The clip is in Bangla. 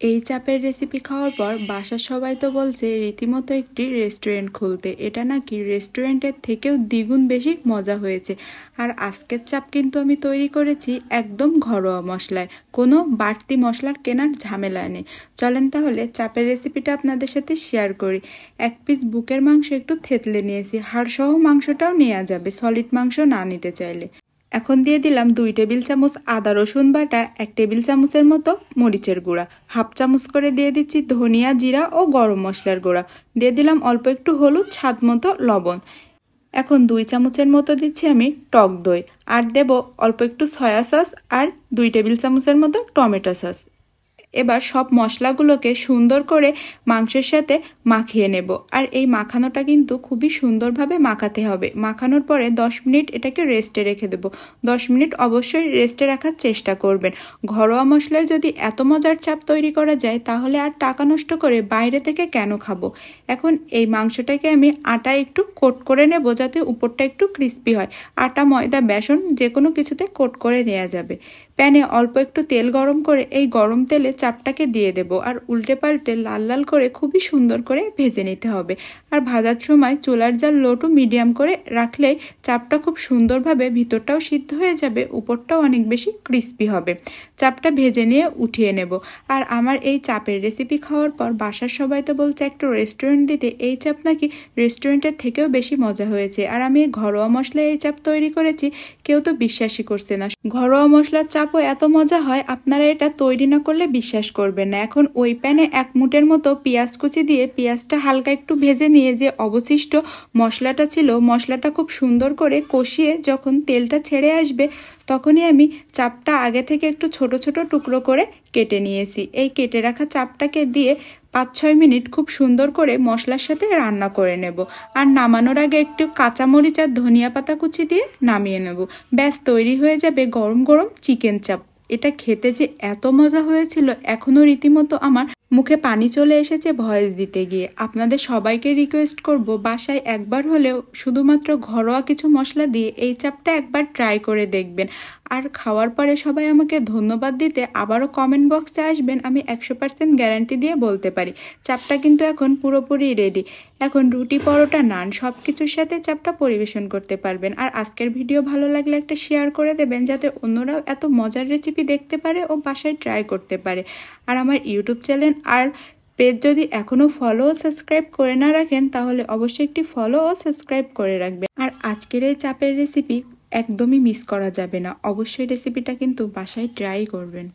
এই চাপের রেসিপি খাওয়ার পর বাসার সবাই তো বলছে রীতিমতো একটি রেস্টুরেন্ট খুলতে। এটা নাকি রেস্টুরেন্টের থেকেও দ্বিগুণ বেশি মজা হয়েছে। আর আজকের চাপ কিন্তু আমি তৈরি করেছি একদম ঘরোয়া মশলায়, কোনো বাড়তি মশলার কেনার ঝামেলা নেই। চলেন তাহলে চাপের রেসিপিটা আপনাদের সাথে শেয়ার করি। এক পিস বুকের মাংস একটু থেতলে নিয়েছি, হাড়সহ মাংসটাও নেওয়া যাবে সলিড মাংস না নিতে চাইলে। এখন দিয়ে দিলাম 2 টেবিল চামচ আদা রসুন বাটা, 1 টেবিল চামচের মতো মরিচের গুঁড়া, হাফ চামচ করে দিয়ে দিচ্ছি ধনিয়া জিরা ও গরম মশলার গুঁড়া, দিয়ে দিলাম অল্প একটু হলুদ, স্বাদ মতো লবণ। এখন 2 চামচের মতো দিচ্ছি আমি টক দই, আর দেব অল্প একটু সয়া সস আর 2 টেবিল চামচের মতো টমেটো সস। এবার সব মশলাগুলোকে সুন্দর করে মাংসের সাথে মাখিয়ে নেব। আর এই মাখানোটা কিন্তু খুবই সুন্দরভাবে মাখাতে হবে। মাখানোর পরে 10 মিনিট এটাকে রেস্টে রেখে দেব। 10 মিনিট অবশ্যই রেস্টে রাখার চেষ্টা করবেন। ঘরোয়া মশলায় যদি এত মজার চাপ তৈরি করা যায় তাহলে আর টাকা নষ্ট করে বাইরে থেকে কেন খাবো। এখন এই মাংসটাকে আমি আটা একটু কোট করে নেব যাতে উপরটা একটু ক্রিস্পি হয়। আটা, ময়দা, বেসন যে কোনো কিছুতে কোট করে নেওয়া যাবে। প্যানে অল্প একটু তেল গরম করে এই গরম তেলে চাপটাকে দিয়ে দেব আর উল্টে পাল্টে লাল লাল করে খুবই সুন্দর করে ভেজে নিতে হবে। আর ভাজার সময় চুলার জাল লো টু মিডিয়াম করে রাখলেই চাপটা খুব সুন্দরভাবে ভিতরটাও সিদ্ধ হয়ে যাবে, উপরটাও অনেক বেশি ক্রিস্পি হবে। চাপটা ভেজে নিয়ে উঠিয়ে নেব। আর আমার এই চাপের রেসিপি খাওয়ার পর বাসার সবাই তো বলছে একটা রেস্টুরেন্ট দিতে, এই চাপ নাকি রেস্টুরেন্টের থেকেও বেশি মজা হয়েছে। আর আমি ঘরোয়া মশলায় এই চাপ তৈরি করেছি, কেউ তো বিশ্বাসই করছে না। ঘরোয়া মশলার চাপও এত মজা হয়, আপনারা এটা তৈরি না করলে বিশ্বাস করবেন না। এখন ওই প্যানে 1 মুঠের মতো পেঁয়াজ কুচি দিয়ে পেঁয়াজটা হালকা একটু ভেজে নিয়ে যে অবশিষ্ট মশলাটা ছিল, মশলাটা খুব সুন্দর করে কষিয়ে যখন তেলটা ছেড়ে আসবে তখনই আমি চাপটা আগে থেকে একটু ছোট ছোট টুকরো করে কেটে নিয়েছি। এই কেটে রাখা চাপটাকে দিয়ে 5-6 মিনিট খুব সুন্দর করে মশলার সাথে রান্না করে নেব। আর নামানোর আগে একটু কাঁচামরিচ আর ধনিয়া পাতা কুচি দিয়ে নামিয়ে নেব। ব্যাস তৈরি হয়ে যাবে গরম গরম চিকেন চাপ। এটা খেতে যে এত মজা হয়েছিল, এখনও রীতিমতো আমার মুখে পানি চলে এসেছে ভয়েস দিতে গিয়ে। আপনাদের সবাইকে রিকোয়েস্ট করব বাসায় একবার হলেও শুধুমাত্র ঘরোয়া কিছু মশলা দিয়ে এই চাপটা একবার ট্রাই করে দেখবেন। আর খাওয়ার পরে সবাই আমাকে ধন্যবাদ দিতে আবারও কমেন্ট বক্সে আসবেন, আমি 100% গ্যারান্টি দিয়ে বলতে পারি। চাপটা কিন্তু এখন পুরোপুরি রেডি। এখন রুটি, পরোটা, নান সব কিছুর সাথে চাপটা পরিবেশন করতে পারবেন। আর আজকের ভিডিও ভালো লাগলে একটা শেয়ার করে দেবেন যাতে অন্যরাও এত মজার রেসিপি দেখতে পারে ও বাসায় ট্রাই করতে পারে। আর আমার ইউটিউব চ্যানেল আর পেজ যদি এখনও ফলো ও সাবস্ক্রাইব করে না রাখেন তাহলে অবশ্যই একটি ফলো ও সাবস্ক্রাইব করে রাখবেন। আর আজকের এই চাপের রেসিপি একদমই মিস করা যাবে না, অবশ্যই রেসিপিটা কিন্তু বাসায় ট্রাই করবেন।